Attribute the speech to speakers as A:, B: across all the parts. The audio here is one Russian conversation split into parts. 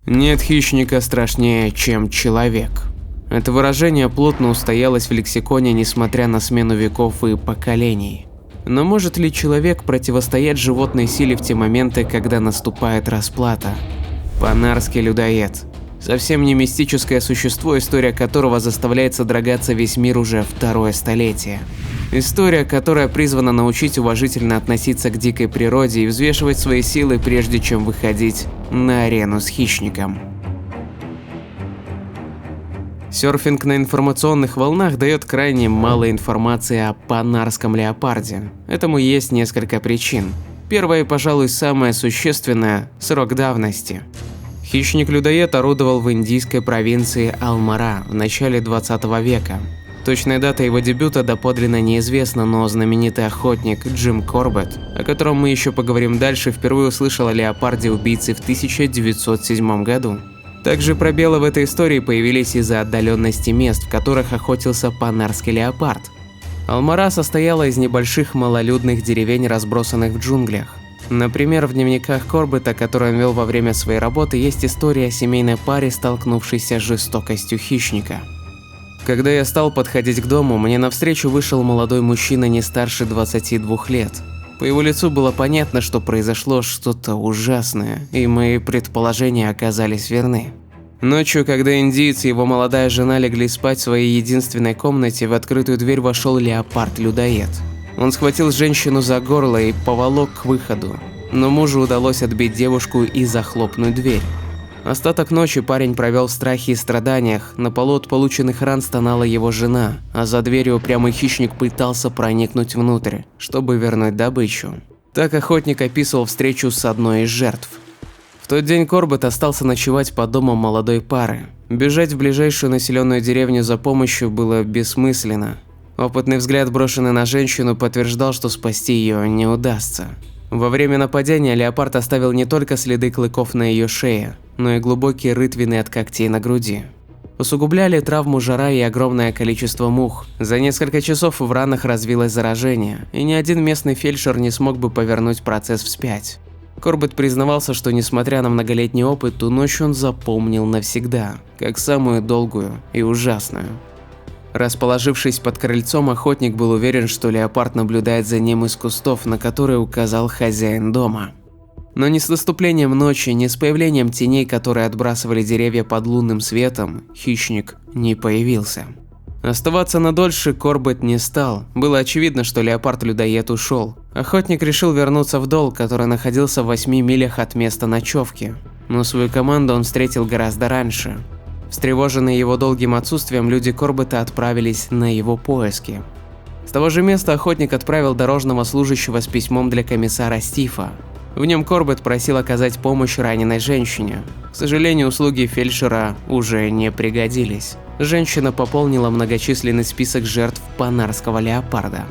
A: Нет хищника страшнее, чем человек. Это выражение плотно устоялось в лексиконе, несмотря на смену веков и поколений. Но может ли человек противостоять животной силе в те моменты, когда наступает расплата? Панарский людоед. Совсем не мистическое существо, история которого заставляет содрогаться весь мир уже второе столетие. История, которая призвана научить уважительно относиться к дикой природе и взвешивать свои силы, прежде чем выходить на арену с хищником. Серфинг на информационных волнах дает крайне мало информации о панарском леопарде. Этому есть несколько причин. Первая и, пожалуй, самая существенная – срок давности. Хищник-людоед орудовал в индийской провинции Алмара в начале 20 века. Точная дата его дебюта доподлинно неизвестна, но знаменитый охотник Джим Корбет, о котором мы еще поговорим дальше, впервые услышал о леопарде-убийце в 1907 году. Также пробелы в этой истории появились из-за отдаленности мест, в которых охотился панарский леопард. Алмара состояла из небольших малолюдных деревень, разбросанных в джунглях. Например, в дневниках Корбета, который он вел во время своей работы, есть история о семейной паре, столкнувшейся с жестокостью хищника. Когда я стал подходить к дому, мне навстречу вышел молодой мужчина не старше 22 лет. По его лицу было понятно, что произошло что-то ужасное, и мои предположения оказались верны. Ночью, когда индиец и его молодая жена легли спать в своей единственной комнате, в открытую дверь вошел леопард-людоед. Он схватил женщину за горло и поволок к выходу, но мужу удалось отбить девушку и захлопнуть дверь. Остаток ночи парень провел в страхе и страданиях, на полу от полученных ран стонала его жена, а за дверью упрямый хищник пытался проникнуть внутрь, чтобы вернуть добычу. Так охотник описывал встречу с одной из жертв. В тот день Корбет остался ночевать под домом молодой пары. Бежать в ближайшую населенную деревню за помощью было бессмысленно. Опытный взгляд, брошенный на женщину, подтверждал, что спасти ее не удастся. Во время нападения леопард оставил не только следы клыков на ее шее, но и глубокие рытвины от когтей на груди. Усугубляли травму жара и огромное количество мух. За несколько часов в ранах развилось заражение, и ни один местный фельдшер не смог бы повернуть процесс вспять. Корбет признавался, что несмотря на многолетний опыт, ту ночь он запомнил навсегда, как самую долгую и ужасную. Расположившись под крыльцом, охотник был уверен, что леопард наблюдает за ним из кустов, на которые указал хозяин дома. Но ни с наступлением ночи, ни с появлением теней, которые отбрасывали деревья под лунным светом, хищник не появился. Оставаться надольше Корбет не стал. Было очевидно, что леопард-людоед ушел. Охотник решил вернуться в Дол, который находился в 8 милях от места ночевки. Но свою команду он встретил гораздо раньше. Встревоженные его долгим отсутствием, люди Корбета отправились на его поиски. С того же места охотник отправил дорожного служащего с письмом для комиссара Стифа. В нем Корбет просил оказать помощь раненой женщине. К сожалению, услуги фельдшера уже не пригодились. Женщина пополнила многочисленный список жертв панарского леопарда.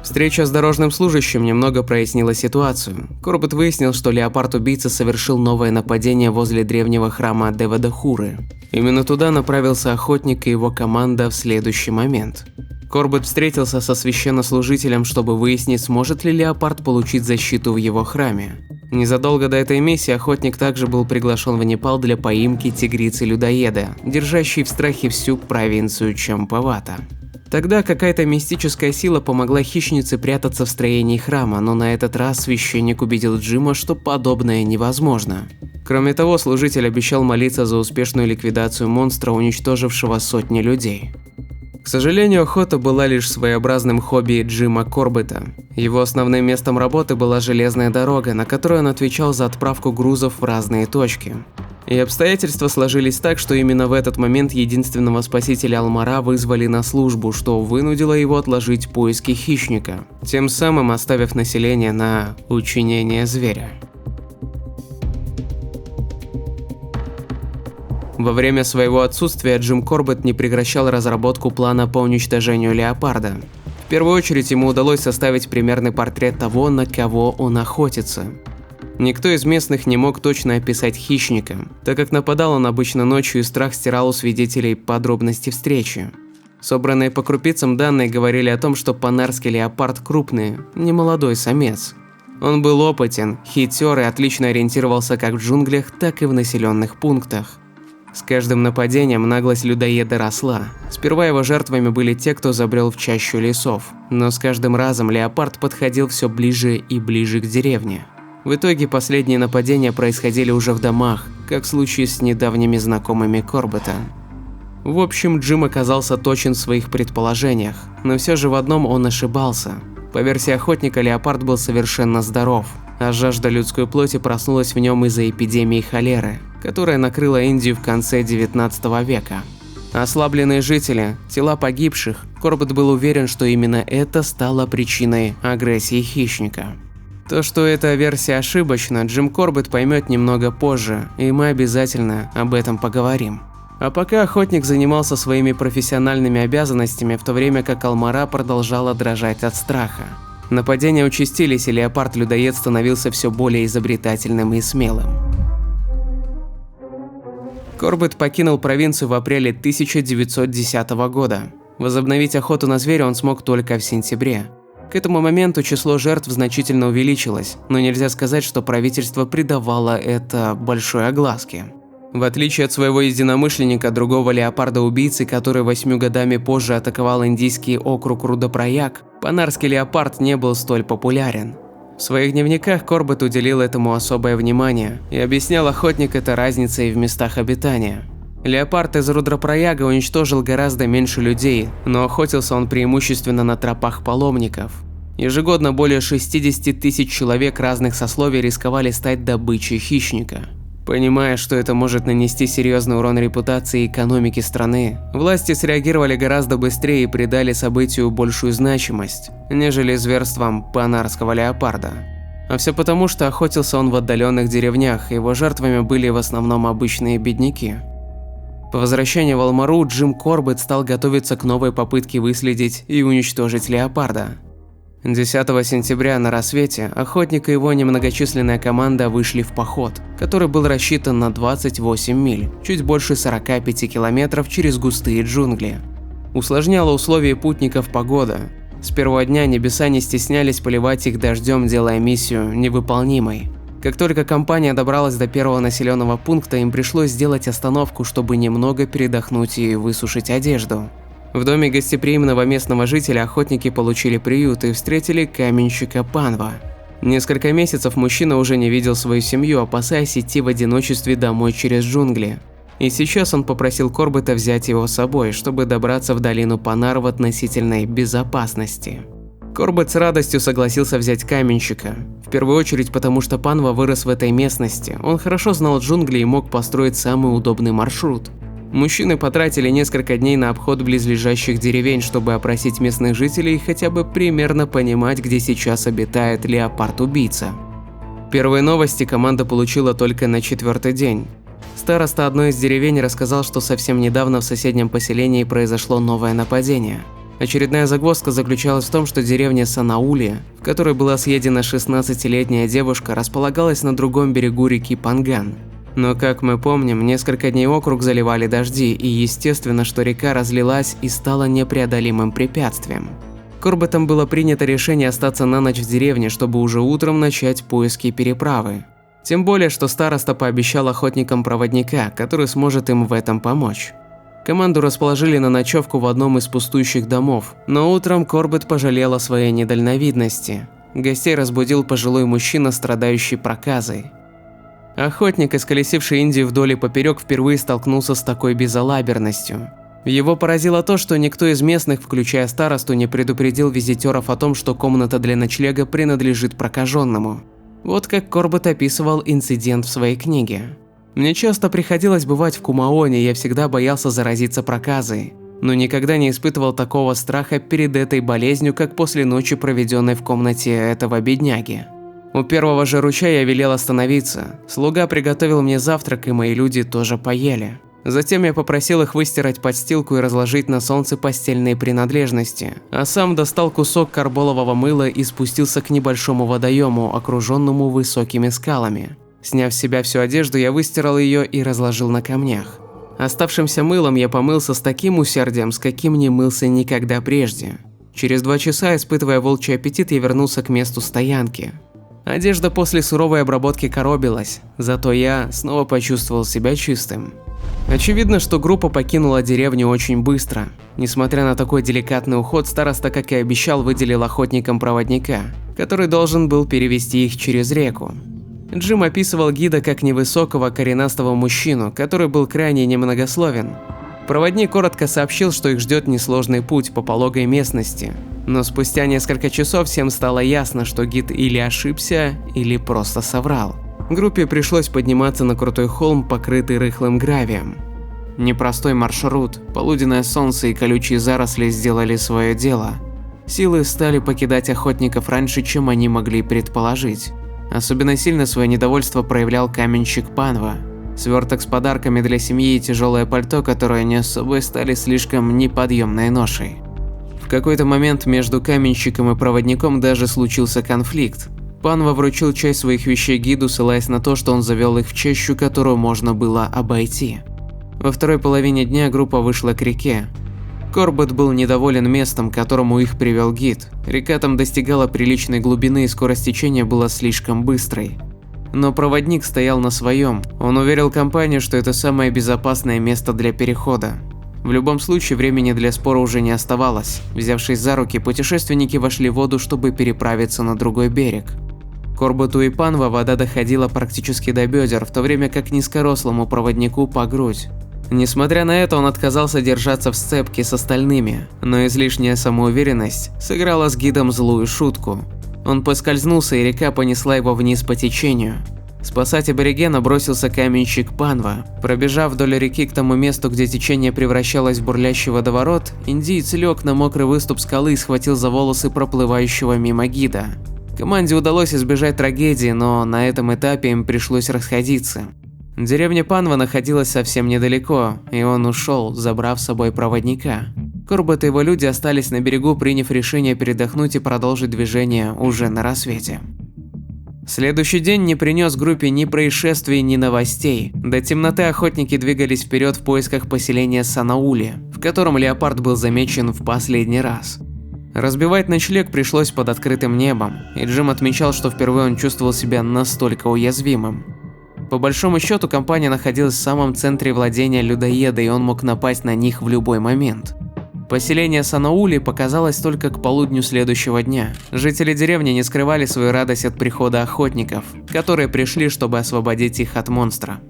A: Встреча с дорожным служащим немного прояснила ситуацию. Корбет выяснил, что леопард-убийца совершил новое нападение возле древнего храма Девадахуры. Именно туда направился охотник и его команда в следующий момент. Корбет встретился со священнослужителем, чтобы выяснить, сможет ли леопард получить защиту в его храме. Незадолго до этой миссии охотник также был приглашен в Непал для поимки тигрицы-людоеда, держащей в страхе всю провинцию Чампавата. Тогда какая-то мистическая сила помогла хищнице прятаться в строении храма, но на этот раз священник убедил Джима, что подобное невозможно. Кроме того, служитель обещал молиться за успешную ликвидацию монстра, уничтожившего сотни людей. К сожалению, охота была лишь своеобразным хобби Джима Корбета. Его основным местом работы была железная дорога, на которой он отвечал за отправку грузов в разные точки. И обстоятельства сложились так, что именно в этот момент единственного спасителя Алмара вызвали на службу, что вынудило его отложить поиски хищника, тем самым оставив население на учинение зверя. Во время своего отсутствия Джим Корбет не прекращал разработку плана по уничтожению леопарда. В первую очередь ему удалось составить примерный портрет того, на кого он охотится. Никто из местных не мог точно описать хищника, так как нападал он обычно ночью, и страх стирал у свидетелей подробности встречи. Собранные по крупицам данные говорили о том, что панарский леопард крупный, немолодой самец. Он был опытен, хитер и отлично ориентировался как в джунглях, так и в населенных пунктах. С каждым нападением наглость людоеда росла. Сперва его жертвами были те, кто забрел в чащу лесов, но с каждым разом леопард подходил все ближе и ближе к деревне. В итоге последние нападения происходили уже в домах, как в случае с недавними знакомыми Корбета. В общем, Джим оказался точен в своих предположениях, но все же в одном он ошибался. По версии охотника, леопард был совершенно здоров, а жажда людской плоти проснулась в нем из-за эпидемии холеры, которая накрыла Индию в конце 19 века. Ослабленные жители, тела погибших, Корбет был уверен, что именно это стало причиной агрессии хищника. То, что эта версия ошибочна, Джим Корбет поймет немного позже, и мы обязательно об этом поговорим. А пока охотник занимался своими профессиональными обязанностями, в то время как Алмара продолжала дрожать от страха. Нападения участились, и леопард-людоед становился все более изобретательным и смелым. Корбет покинул провинцию в апреле 1910 года. Возобновить охоту на зверя он смог только в сентябре. К этому моменту число жертв значительно увеличилось, но нельзя сказать, что правительство придавало это большой огласке. В отличие от своего единомышленника, другого леопарда-убийцы, который 8 годами позже атаковал индийский округ Рудопрояг, панарский леопард не был столь популярен. В своих дневниках Корбет уделил этому особое внимание и объяснял охотник это разницей в местах обитания. Леопард из Рудопрояга уничтожил гораздо меньше людей, но охотился он преимущественно на тропах паломников. Ежегодно более 60 тысяч человек разных сословий рисковали стать добычей хищника. Понимая, что это может нанести серьезный урон репутации и экономике страны, власти среагировали гораздо быстрее и придали событию большую значимость, нежели зверствам панарского леопарда. А все потому, что охотился он в отдаленных деревнях, и его жертвами были в основном обычные бедняки. По возвращении в Алмару Джим Корбет стал готовиться к новой попытке выследить и уничтожить леопарда. 10 сентября на рассвете охотник и его немногочисленная команда вышли в поход, который был рассчитан на 28 миль, чуть больше 45 километров через густые джунгли. Усложняла условия путников погода. С первого дня небеса не стеснялись поливать их дождем, делая миссию невыполнимой. Как только компания добралась до первого населенного пункта, им пришлось сделать остановку, чтобы немного передохнуть и высушить одежду. В доме гостеприимного местного жителя охотники получили приют и встретили каменщика Панва. Несколько месяцев мужчина уже не видел свою семью, опасаясь идти в одиночестве домой через джунгли. И сейчас он попросил Корбета взять его с собой, чтобы добраться в долину Панар в относительной безопасности. Корбет с радостью согласился взять каменщика. В первую очередь потому, что Панва вырос в этой местности, он хорошо знал джунгли и мог построить самый удобный маршрут. Мужчины потратили несколько дней на обход близлежащих деревень, чтобы опросить местных жителей и хотя бы примерно понимать, где сейчас обитает леопард-убийца. Первые новости команда получила только на 4-й день. Староста одной из деревень рассказал, что совсем недавно в соседнем поселении произошло новое нападение. Очередная загвоздка заключалась в том, что деревня Санаули, в которой была съедена 16-летняя девушка, располагалась на другом берегу реки Панган. Но, как мы помним, несколько дней округ заливали дожди, и естественно, что река разлилась и стала непреодолимым препятствием. Корбетом было принято решение остаться на ночь в деревне, чтобы уже утром начать поиски переправы. Тем более, что староста пообещал охотникам проводника, который сможет им в этом помочь. Команду расположили на ночевку в одном из пустующих домов, но утром Корбет пожалел о своей недальновидности. Гостей разбудил пожилой мужчина, страдающий проказой. Охотник, исколесивший Индию вдоль и поперек, впервые столкнулся с такой безалаберностью. Его поразило то, что никто из местных, включая старосту, не предупредил визитеров о том, что комната для ночлега принадлежит прокаженному. Вот как Корбет описывал инцидент в своей книге. «Мне часто приходилось бывать в Кумаоне, и я всегда боялся заразиться проказой, но никогда не испытывал такого страха перед этой болезнью, как после ночи, проведенной в комнате этого бедняги. У первого же ручья я велел остановиться, слуга приготовил мне завтрак, и мои люди тоже поели. Затем я попросил их выстирать подстилку и разложить на солнце постельные принадлежности, а сам достал кусок карболового мыла и спустился к небольшому водоему, окруженному высокими скалами. Сняв с себя всю одежду, я выстирал ее и разложил на камнях. Оставшимся мылом я помылся с таким усердием, с каким не мылся никогда прежде. Через 2 часа, испытывая волчий аппетит, я вернулся к месту стоянки. Одежда после суровой обработки коробилась, зато я снова почувствовал себя чистым. Очевидно, что группа покинула деревню очень быстро. Несмотря на такой деликатный уход, староста, как и обещал, выделил охотникам проводника, который должен был перевести их через реку. Джим описывал гида как невысокого коренастого мужчину, который был крайне немногословен. Проводник коротко сообщил, что их ждет несложный путь по пологой местности, но спустя несколько часов всем стало ясно, что гид или ошибся, или просто соврал. Группе пришлось подниматься на крутой холм, покрытый рыхлым гравием. Непростой маршрут, полуденное солнце и колючие заросли сделали свое дело. Силы стали покидать охотников раньше, чем они могли предположить. Особенно сильно свое недовольство проявлял каменщик Панва. Сверток с подарками для семьи и тяжелое пальто, которое они с собой, стали слишком неподъемной ношей. В какой-то момент между каменщиком и проводником даже случился конфликт. Панва вручил часть своих вещей гиду, ссылаясь на то, что он завел их в чащу, которую можно было обойти. Во второй половине дня группа вышла к реке. Корбет был недоволен местом, к которому их привел гид. Река там достигала приличной глубины, и скорость течения была слишком быстрой. Но проводник стоял на своем. Он уверил компанию, что это самое безопасное место для перехода. В любом случае, времени для спора уже не оставалось. Взявшись за руки, путешественники вошли в воду, чтобы переправиться на другой берег. Корбету и Панва вода доходила практически до бедер, в то время как низкорослому проводнику по грудь. Несмотря на это, он отказался держаться в сцепке с остальными, но излишняя самоуверенность сыграла с гидом злую шутку. Он поскользнулся, и река понесла его вниз по течению. Спасать аборигена бросился каменщик Панва. Пробежав вдоль реки к тому месту, где течение превращалось в бурлящий водоворот, индиец лег на мокрый выступ скалы и схватил за волосы проплывающего мимо гида. Команде удалось избежать трагедии, но на этом этапе им пришлось расходиться. Деревня Панва находилась совсем недалеко, и он ушел, забрав с собой проводника. Корбет и его люди остались на берегу, приняв решение передохнуть и продолжить движение уже на рассвете. Следующий день не принес группе ни происшествий, ни новостей. До темноты охотники двигались вперед в поисках поселения Санаули, в котором леопард был замечен в последний раз. Разбивать ночлег пришлось под открытым небом, и Джим отмечал, что впервые он чувствовал себя настолько уязвимым. По большому счету, компания находилась в самом центре владения людоеда, и он мог напасть на них в любой момент. Поселение Санаули показалось только к полудню следующего дня. Жители деревни не скрывали свою радость от прихода охотников, которые пришли, чтобы освободить их от монстра.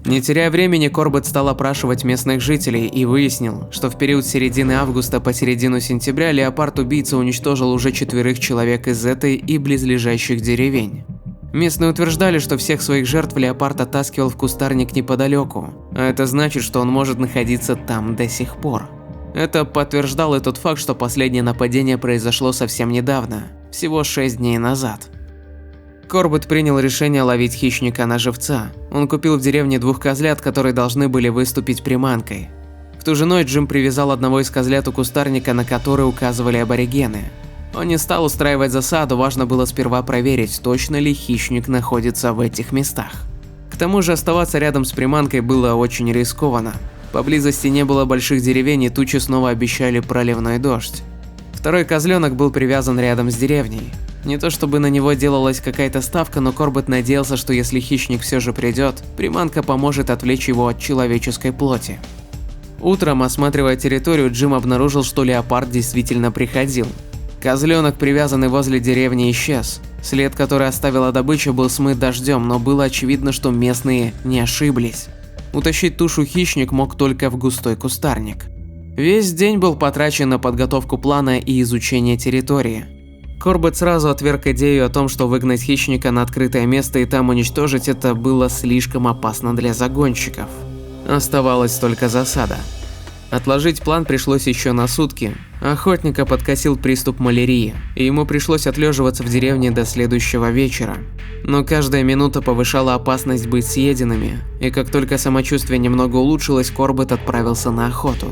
A: Не теряя времени, Корбет стал опрашивать местных жителей и выяснил, что в период с середины августа по середину сентября леопард-убийца уничтожил уже 4 человек из этой и близлежащих деревень. Местные утверждали, что всех своих жертв леопард оттаскивал в кустарник неподалеку, а это значит, что он может находиться там до сих пор. Это подтверждал и тот факт, что последнее нападение произошло совсем недавно, всего 6 дней назад. Корбет принял решение ловить хищника на живца. Он купил в деревне 2 козлят, которые должны были выступить приманкой. В ту же ночь Джим привязал одного из козлят у кустарника, на который указывали аборигены. Он не стал устраивать засаду, важно было сперва проверить, точно ли хищник находится в этих местах. К тому же оставаться рядом с приманкой было очень рискованно. Поблизости не было больших деревень, и тучи снова обещали проливной дождь. Второй козленок был привязан рядом с деревней. Не то чтобы на него делалась какая-то ставка, но Корбет надеялся, что если хищник все же придет, приманка поможет отвлечь его от человеческой плоти. Утром, осматривая территорию, Джим обнаружил, что леопард действительно приходил. Козленок, привязанный возле деревни, исчез. След, который оставила добыча, был смыт дождем, но было очевидно, что местные не ошиблись. Утащить тушу хищник мог только в густой кустарник. Весь день был потрачен на подготовку плана и изучение территории. Корбет сразу отверг идею о том, что выгнать хищника на открытое место и там уничтожить это было слишком опасно для загонщиков. Оставалась только засада. Отложить план пришлось еще на сутки. Охотника подкосил приступ малярии, и ему пришлось отлеживаться в деревне до следующего вечера. Но каждая минута повышала опасность быть съеденными, и как только самочувствие немного улучшилось, Корбет отправился на охоту.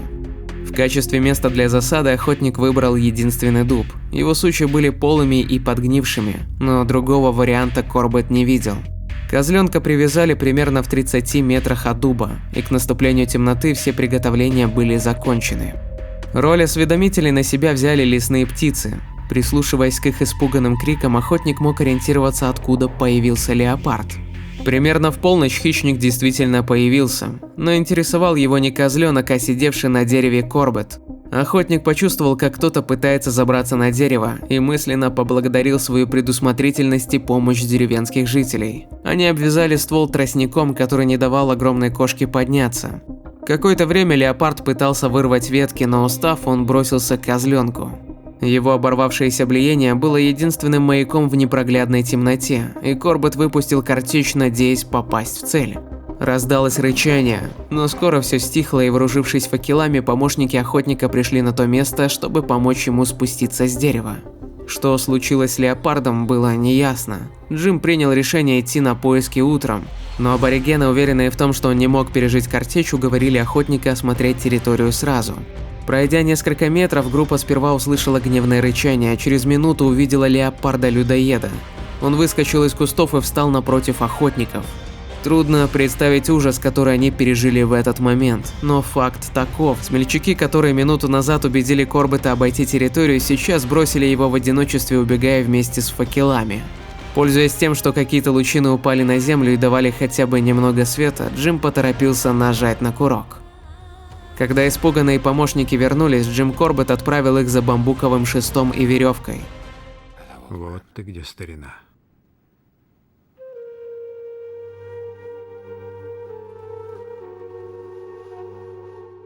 A: В качестве места для засады охотник выбрал единственный дуб. Его сучья были полыми и подгнившими, но другого варианта Корбет не видел. Козленка привязали примерно в 30 метрах от дуба, и к наступлению темноты все приготовления были закончены. Роль осведомителей на себя взяли лесные птицы. Прислушиваясь к их испуганным крикам, охотник мог ориентироваться, откуда появился леопард. Примерно в полночь хищник действительно появился, но интересовал его не козленок, а сидевший на дереве Корбет. Охотник почувствовал, как кто-то пытается забраться на дерево, и мысленно поблагодарил свою предусмотрительность и помощь деревенских жителей. Они обвязали ствол тростником, который не давал огромной кошке подняться. Какое-то время леопард пытался вырвать ветки, но устав, он бросился к козленку. Его оборвавшееся блеяние было единственным маяком в непроглядной темноте, и Корбет выпустил картечь, надеясь попасть в цель. Раздалось рычание, но скоро все стихло, и, вооружившись факелами, помощники охотника пришли на то место, чтобы помочь ему спуститься с дерева. Что случилось с леопардом, было неясно. Джим принял решение идти на поиски утром, но аборигены, уверенные в том, что он не мог пережить картечь, уговорили охотника осмотреть территорию сразу. Пройдя несколько метров, группа сперва услышала гневное рычание, а через минуту увидела леопарда-людоеда. Он выскочил из кустов и встал напротив охотников. Трудно представить ужас, который они пережили в этот момент, но факт таков. Смельчаки, которые минуту назад убедили Корбета обойти территорию, сейчас бросили его в одиночестве, убегая вместе с факелами. Пользуясь тем, что какие-то лучины упали на землю и давали хотя бы немного света, Джим поторопился нажать на курок. Когда испуганные помощники вернулись, Джим Корбет отправил их за бамбуковым шестом и веревкой.
B: Вот ты где, старина.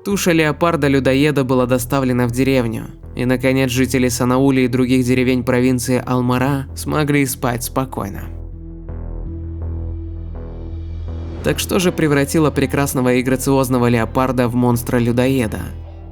A: Туша леопарда-людоеда была доставлена в деревню, и наконец жители Санаули и других деревень провинции Алмара смогли спать спокойно. Так что же превратило прекрасного и грациозного леопарда в монстра-людоеда?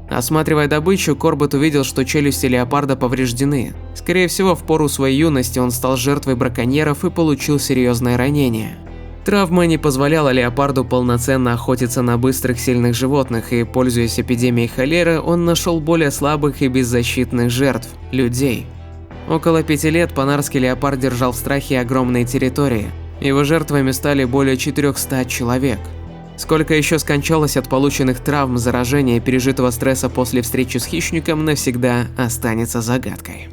A: Осматривая добычу, Корбет увидел, что челюсти леопарда повреждены. Скорее всего, в пору своей юности он стал жертвой браконьеров и получил серьезное ранение. Травма не позволяла леопарду полноценно охотиться на быстрых сильных животных, и, пользуясь эпидемией холеры, он нашел более слабых и беззащитных жертв – людей. Около 5 лет панарский леопард держал в страхе огромные территории. Его жертвами стали более 400 человек. Сколько еще скончалось от полученных травм, заражения и пережитого стресса после встречи с хищником, навсегда останется загадкой.